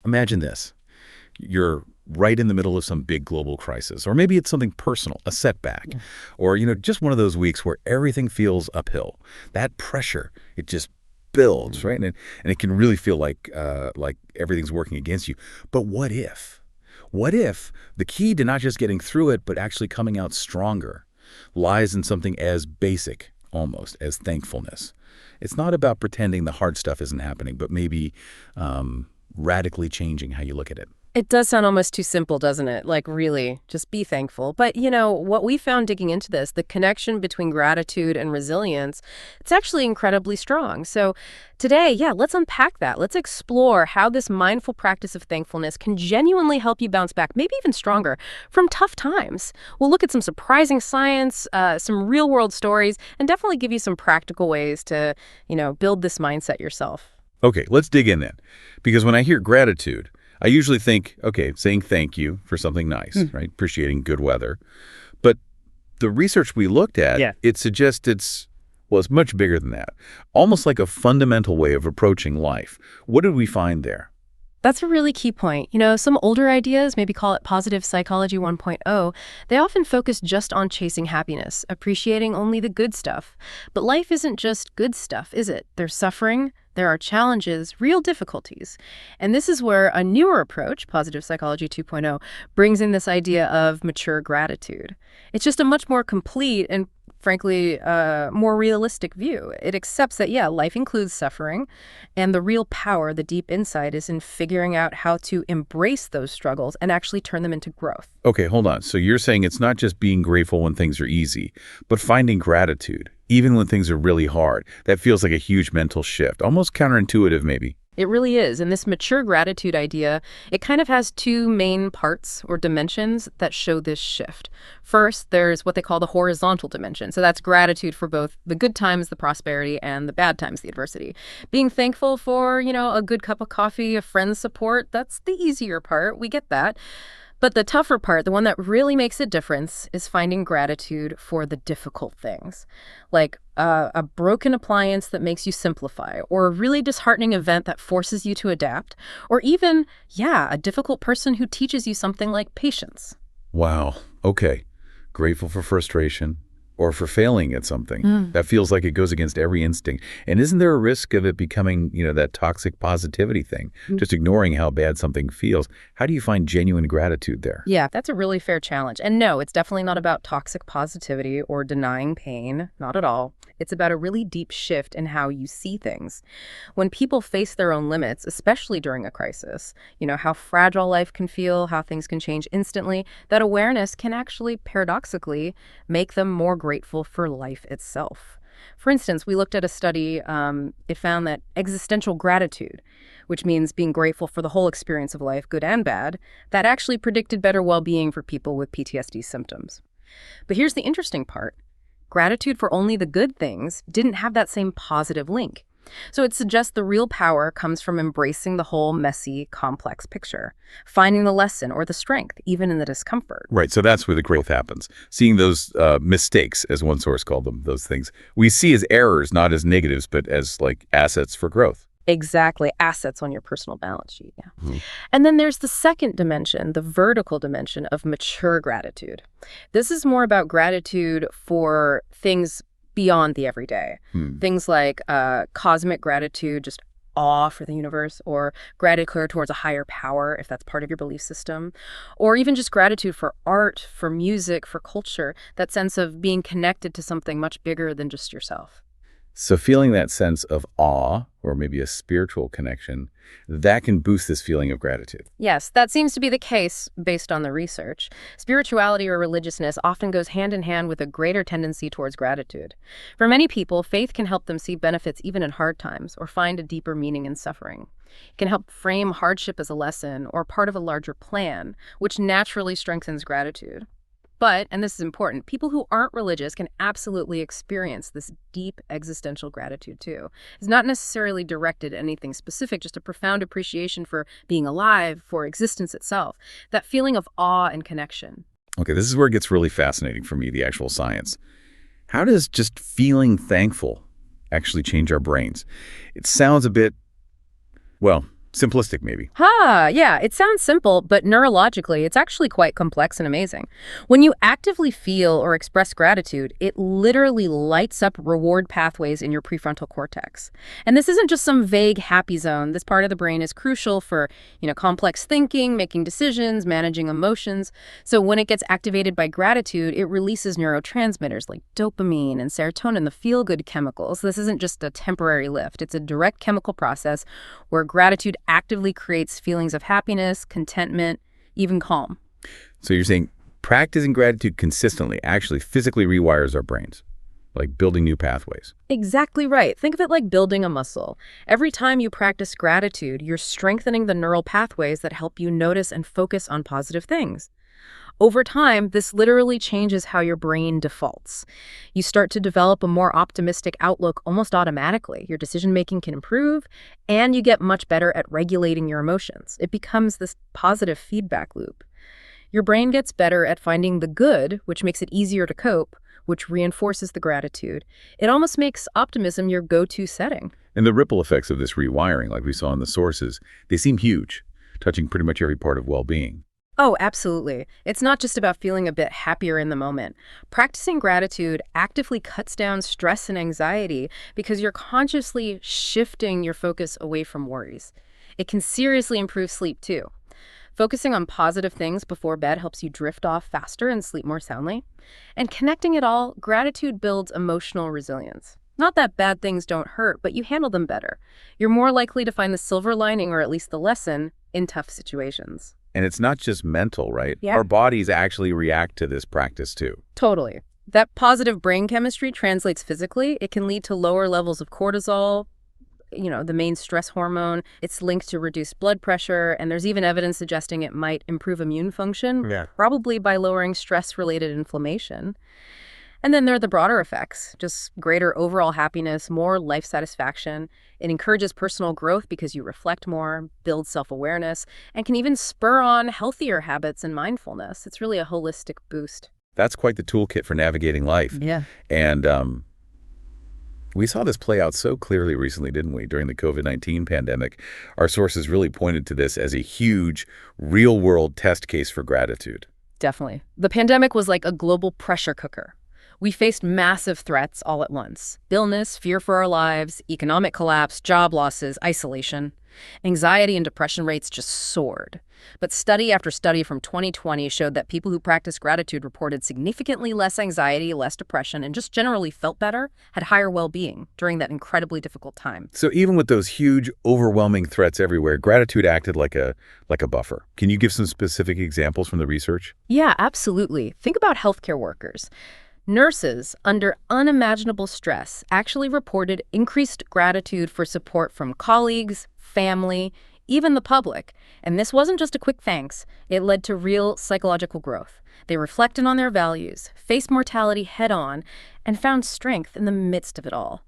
Imagine this. You're right in the middle of some big global crisis, or maybe it's something personal, a setback, or, just one of those weeks where everything feels uphill. That pressure, it just builds, right? And it can really feel like everything's working against you. But what if? What if the key to not just getting through it, but actually coming out stronger lies in something as basic, almost, as thankfulness? It's not about pretending the hard stuff isn't happening, but maybe radically changing how you look at it. It does sound almost too simple, doesn't it? Like, really, just be thankful. But, what we found digging into this, the connection between gratitude and resilience, it's actually incredibly strong. So today, let's unpack that. Let's explore how this mindful practice of thankfulness can genuinely help you bounce back, maybe even stronger, from tough times. We'll look at some surprising science, some real-world stories, and definitely give you some practical ways to, build this mindset yourself. Okay, let's dig in then. Because when I hear gratitude, I usually think, okay, saying thank you for something nice, right? Appreciating good weather. But the research we looked at, it suggests it's much bigger than that. Almost like a fundamental way of approaching life. What did we find there? That's a really key point. Some older ideas, maybe call it positive psychology 1.0, they often focus just on chasing happiness, appreciating only the good stuff. But life isn't just good stuff, is it? There's suffering, there are challenges, real difficulties. And this is where a newer approach, positive psychology 2.0, brings in this idea of mature gratitude. It's just a much more complete and frankly, more realistic view. It accepts that, life includes suffering, and the real power, the deep insight, is in figuring out how to embrace those struggles and actually turn them into growth. Okay, hold on. So you're saying it's not just being grateful when things are easy, but finding gratitude, even when things are really hard. That feels like a huge mental shift, almost counterintuitive maybe. It really is. And this mature gratitude idea, it kind of has two main parts or dimensions that show this shift. First, there's what they call the horizontal dimension. So that's gratitude for both the good times, the prosperity, and the bad times, the adversity. Being thankful for, a good cup of coffee, a friend's support, that's the easier part. We get that. But the tougher part, the one that really makes a difference, is finding gratitude for the difficult things, like a broken appliance that makes you simplify, or a really disheartening event that forces you to adapt, or even, a difficult person who teaches you something like patience. Wow. Okay. Grateful for frustration or for failing at something. That feels like it goes against every instinct. And isn't there a risk of it becoming, that toxic positivity thing, just ignoring how bad something feels? How do you find genuine gratitude there? Yeah, that's a really fair challenge. And no, it's definitely not about toxic positivity or denying pain. Not at all. It's about a really deep shift in how you see things. When people face their own limits, especially during a crisis, how fragile life can feel, how things can change instantly, that awareness can actually paradoxically make them more grateful for life itself. For instance, we looked at a study, it found that existential gratitude, which means being grateful for the whole experience of life, good and bad, that actually predicted better well-being for people with PTSD symptoms. But here's the interesting part. Gratitude for only the good things didn't have that same positive link. So it suggests the real power comes from embracing the whole messy, complex picture, finding the lesson or the strength, even in the discomfort. Right, so that's where the growth happens. Seeing those mistakes, as one source called them, those things we see as errors, not as negatives, but as like assets for growth. Exactly. Assets on your personal balance sheet. Yeah. And then there's the second dimension, the vertical dimension of mature gratitude. This is more about gratitude for things beyond the everyday. Things like cosmic gratitude, just awe for the universe, or gratitude towards a higher power, if that's part of your belief system, or even just gratitude for art, for music, for culture, that sense of being connected to something much bigger than just yourself. So feeling that sense of awe, or maybe a spiritual connection, that can boost this feeling of gratitude. Yes, that seems to be the case based on the research. Spirituality or religiousness often goes hand in hand with a greater tendency towards gratitude. For many people, faith can help them see benefits even in hard times, or find a deeper meaning in suffering. It can help frame hardship as a lesson or part of a larger plan, which naturally strengthens gratitude. But, and this is important, people who aren't religious can absolutely experience this deep existential gratitude too. It's not necessarily directed at anything specific, just a profound appreciation for being alive, for existence itself. That feeling of awe and connection. Okay, this is where it gets really fascinating for me, the actual science. How does just feeling thankful actually change our brains? It sounds a bit, Simplistic, maybe. Yeah, it sounds simple, but neurologically, it's actually quite complex and amazing. When you actively feel or express gratitude, it literally lights up reward pathways in your prefrontal cortex. And this isn't just some vague happy zone. This part of the brain is crucial for, complex thinking, making decisions, managing emotions. So when it gets activated by gratitude, it releases neurotransmitters like dopamine and serotonin, the feel-good chemicals. This isn't just a temporary lift. It's a direct chemical process where gratitude actively creates feelings of happiness, contentment, even calm. So you're saying practicing gratitude consistently actually physically rewires our brains, like building new pathways. Exactly right. Think of it like building a muscle. Every time you practice gratitude, you're strengthening the neural pathways that help you notice and focus on positive things. Over time, this literally changes how your brain defaults. You start to develop a more optimistic outlook almost automatically. Your decision-making can improve, and you get much better at regulating your emotions. It becomes this positive feedback loop. Your brain gets better at finding the good, which makes it easier to cope, which reinforces the gratitude. It almost makes optimism your go-to setting. And the ripple effects of this rewiring, like we saw in the sources, they seem huge, touching pretty much every part of well-being. Oh, absolutely. It's not just about feeling a bit happier in the moment. Practicing gratitude actively cuts down stress and anxiety because you're consciously shifting your focus away from worries. It can seriously improve sleep, too. Focusing on positive things before bed helps you drift off faster and sleep more soundly. And connecting it all, gratitude builds emotional resilience. Not that bad things don't hurt, but you handle them better. You're more likely to find the silver lining, or at least the lesson, in tough situations. And it's not just mental, right? Yeah. Our bodies actually react to this practice too. Totally. That positive brain chemistry translates physically. It can lead to lower levels of cortisol, the main stress hormone. It's linked to reduced blood pressure, and there's even evidence suggesting it might improve immune function, probably by lowering stress-related inflammation. And then there are the broader effects, just greater overall happiness, more life satisfaction. It encourages personal growth because you reflect more, build self-awareness, and can even spur on healthier habits and mindfulness. It's really a holistic boost. That's quite the toolkit for navigating life. Yeah. And we saw this play out so clearly recently, didn't we, during the COVID-19 pandemic? Our sources really pointed to this as a huge, real-world test case for gratitude. Definitely. The pandemic was like a global pressure cooker. We faced massive threats all at once. Illness, fear for our lives, economic collapse, job losses, isolation. Anxiety and depression rates just soared. But study after study from 2020 showed that people who practiced gratitude reported significantly less anxiety, less depression, and just generally felt better, had higher well-being during that incredibly difficult time. So even with those huge, overwhelming threats everywhere, gratitude acted like a buffer. Can you give some specific examples from the research? Yeah, absolutely. Think about healthcare workers. Nurses, under unimaginable stress, actually reported increased gratitude for support from colleagues, family, even the public. And this wasn't just a quick thanks. It led to real psychological growth. They reflected on their values, faced mortality head-on, and found strength in the midst of it all.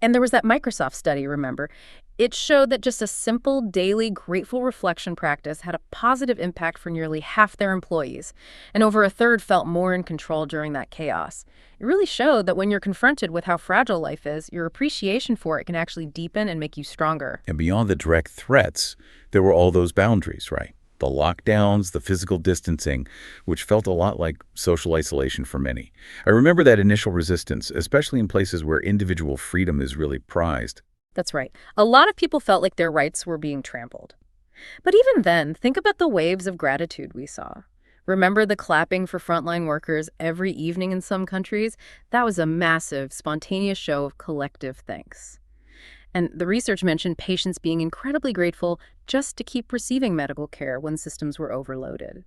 And there was that Microsoft study, remember? It showed that just a simple daily grateful reflection practice had a positive impact for nearly half their employees, and over a third felt more in control during that chaos. It really showed that when you're confronted with how fragile life is, your appreciation for it can actually deepen and make you stronger. And beyond the direct threats, there were all those boundaries, right? The lockdowns, the physical distancing, which felt a lot like social isolation for many. I remember that initial resistance, especially in places where individual freedom is really prized. That's right. A lot of people felt like their rights were being trampled. But even then, think about the waves of gratitude we saw. Remember the clapping for frontline workers every evening in some countries? That was a massive, spontaneous show of collective thanks. And the research mentioned patients being incredibly grateful just to keep receiving medical care when systems were overloaded.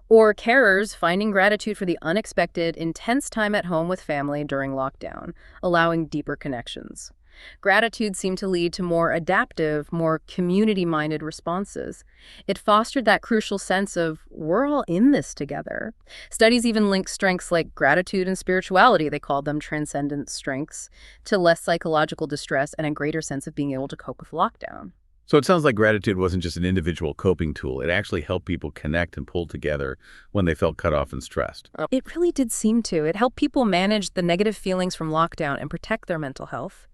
Or carers finding gratitude for the unexpected, intense time at home with family during lockdown, allowing deeper connections. Gratitude seemed to lead to more adaptive, more community-minded responses. It fostered that crucial sense of, we're all in this together. Studies even linked strengths like gratitude and spirituality, they called them transcendent strengths, to less psychological distress and a greater sense of being able to cope with lockdown. So it sounds like gratitude wasn't just an individual coping tool. It actually helped people connect and pull together when they felt cut off and stressed. It really did seem to. It helped people manage the negative feelings from lockdown and protect their mental health.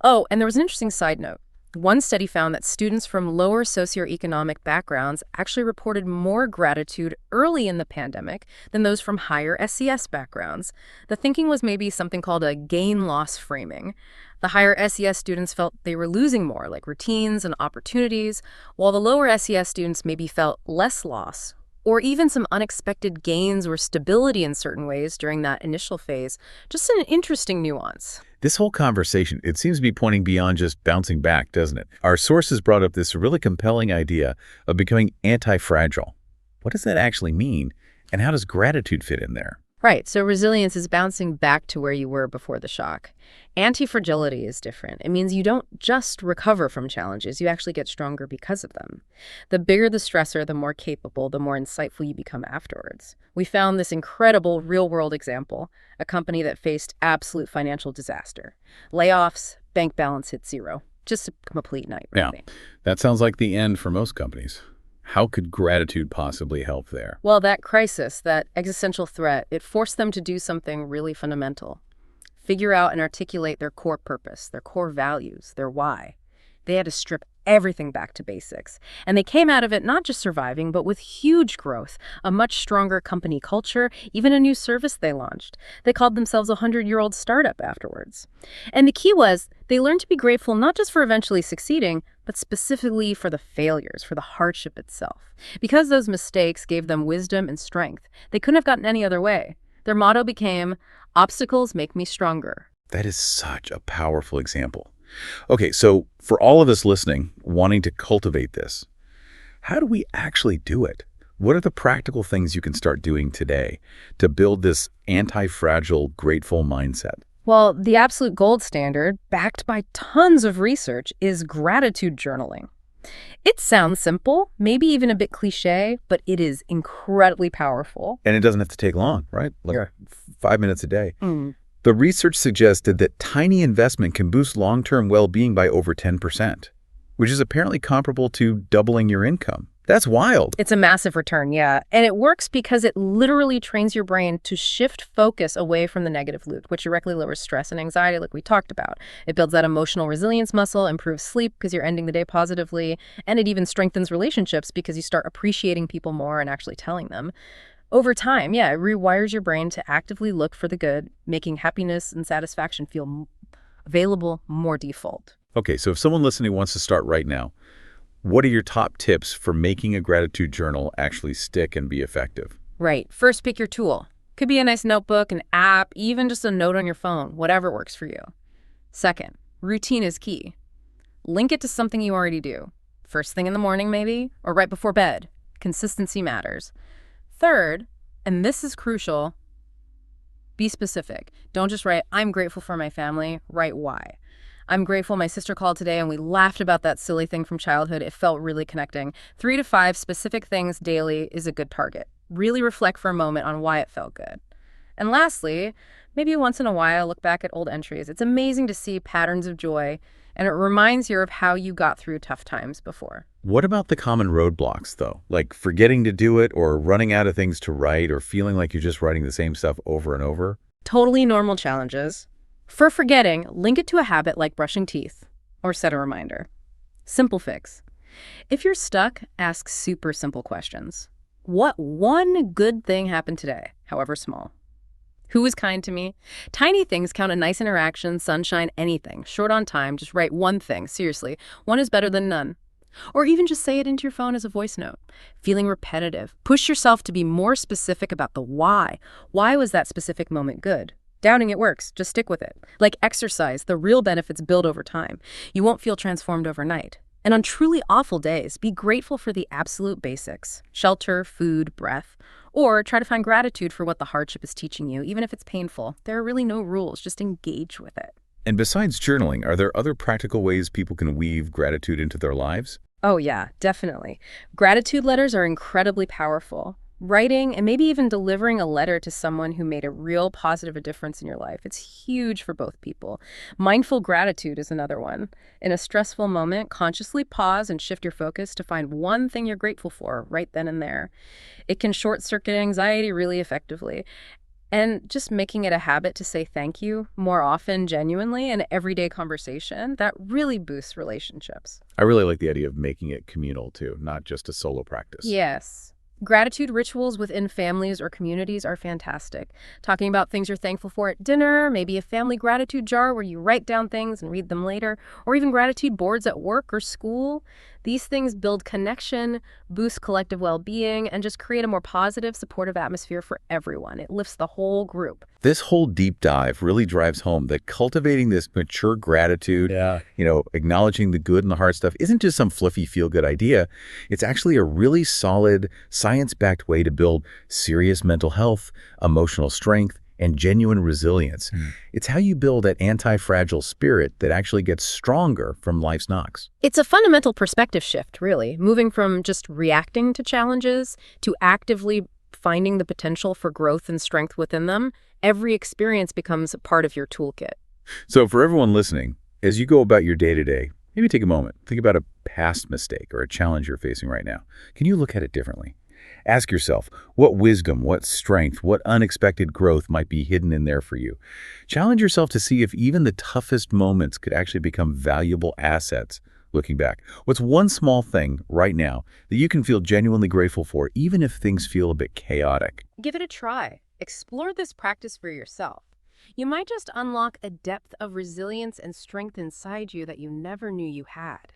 Oh, and there was an interesting side note. One study found that students from lower socioeconomic backgrounds actually reported more gratitude early in the pandemic than those from higher SES backgrounds. The thinking was maybe something called a gain-loss framing. The higher SES students felt they were losing more, like routines and opportunities, while the lower SES students maybe felt less loss, or even some unexpected gains or stability in certain ways during that initial phase. Just an interesting nuance. This whole conversation, it seems to be pointing beyond just bouncing back, doesn't it? Our sources brought up this really compelling idea of becoming anti-fragile. What does that actually mean, and how does gratitude fit in there? Right, so resilience is bouncing back to where you were before the shock. Anti-fragility is different. It means you don't just recover from challenges, you actually get stronger because of them. The bigger the stressor, the more capable, the more insightful you become afterwards. We found this incredible real-world example, a company that faced absolute financial disaster. Layoffs, bank balance hit zero. Just a complete nightmare. Yeah, that sounds like the end for most companies. How could gratitude possibly help there? Well, that crisis, that existential threat, it forced them to do something really fundamental. Figure out and articulate their core purpose, their core values, their why. They had to strip everything back to basics. And they came out of it not just surviving, but with huge growth, a much stronger company culture, even a new service they launched. They called themselves a 100-year-old startup afterwards. And the key was they learned to be grateful not just for eventually succeeding, but specifically for the failures, for the hardship itself. Because those mistakes gave them wisdom and strength, they couldn't have gotten any other way. Their motto became, "Obstacles make me stronger." That is such a powerful example. Okay, so for all of us listening, wanting to cultivate this, how do we actually do it? What are the practical things you can start doing today to build this anti-fragile, grateful mindset? Well, the absolute gold standard, backed by tons of research, is gratitude journaling. It sounds simple, maybe even a bit cliche, but it is incredibly powerful. And it doesn't have to take long, right? Like Yeah. 5 minutes a day. The research suggested that tiny investment can boost long-term well-being by over 10%, which is apparently comparable to doubling your income. That's wild. It's a massive return, yeah. And it works because it literally trains your brain to shift focus away from the negative loop, which directly lowers stress and anxiety, like we talked about. It builds that emotional resilience muscle, improves sleep because you're ending the day positively, and it even strengthens relationships because you start appreciating people more and actually telling them. Over time, yeah, it rewires your brain to actively look for the good, making happiness and satisfaction feel available, more default. Okay, so if someone listening wants to start right now, what are your top tips for making a gratitude journal actually stick and be effective? Right. First, pick your tool. Could be a nice notebook, an app, even just a note on your phone, whatever works for you. Second, routine is key. Link it to something you already do. First thing in the morning, maybe, or right before bed. Consistency matters. Third, and this is crucial, be specific. Don't just write, "I'm grateful for my family," write why. "I'm grateful my sister called today and we laughed about that silly thing from childhood. It felt really connecting." 3 to 5 specific things daily is a good target. Really reflect for a moment on why it felt good. And lastly, maybe once in a while, look back at old entries. It's amazing to see patterns of joy, and it reminds you of how you got through tough times before. What about the common roadblocks, though? Like forgetting to do it or running out of things to write or feeling like you're just writing the same stuff over and over? Totally normal challenges. For forgetting, link it to a habit like brushing teeth or set a reminder. Simple fix. If you're stuck, ask super simple questions. What one good thing happened today, however small? Who was kind to me? Tiny things count: a nice interaction, sunshine, anything. Short on time, just write one thing. Seriously, one is better than none. Or even just say it into your phone as a voice note. Feeling repetitive. Push yourself to be more specific about the why. Why was that specific moment good? Doubting it works. Just stick with it. Like exercise, the real benefits build over time. You won't feel transformed overnight. And on truly awful days, be grateful for the absolute basics: shelter, food, breath. Or try to find gratitude for what the hardship is teaching you, even if it's painful. There are really no rules. Just engage with it. And besides journaling, are there other practical ways people can weave gratitude into their lives? Oh yeah, definitely. Gratitude letters are incredibly powerful. Writing and maybe even delivering a letter to someone who made a real positive difference in your life. It's huge for both people. Mindful gratitude is another one. In a stressful moment, consciously pause and shift your focus to find one thing you're grateful for right then and there. It can short-circuit anxiety really effectively. And just making it a habit to say thank you more often, genuinely, in everyday conversation, that really boosts relationships. I really like the idea of making it communal too, not just a solo practice. Yes. Gratitude rituals within families or communities are fantastic. Talking about things you're thankful for at dinner, maybe a family gratitude jar where you write down things and read them later, or even gratitude boards at work or school. These things build connection, boost collective well-being, and just create a more positive, supportive atmosphere for everyone. It lifts the whole group. This whole deep dive really drives home that cultivating this mature gratitude, acknowledging the good and the hard stuff isn't just some fluffy feel-good idea. It's actually a really solid, science-backed way to build serious mental health, emotional strength, and genuine resilience. It's how you build that anti-fragile spirit that actually gets stronger from life's knocks. It's a fundamental perspective shift, really, moving from just reacting to challenges to actively finding the potential for growth and strength within them. Every experience becomes a part of your toolkit. So for everyone listening, as you go about your day-to-day, maybe take a moment. Think about a past mistake or a challenge you're facing right now. Can you look at it differently? Ask yourself, what wisdom, what strength, what unexpected growth might be hidden in there for you? Challenge yourself to see if even the toughest moments could actually become valuable assets looking back. What's one small thing right now that you can feel genuinely grateful for, even if things feel a bit chaotic? Give it a try. Explore this practice for yourself. You might just unlock a depth of resilience and strength inside you that you never knew you had.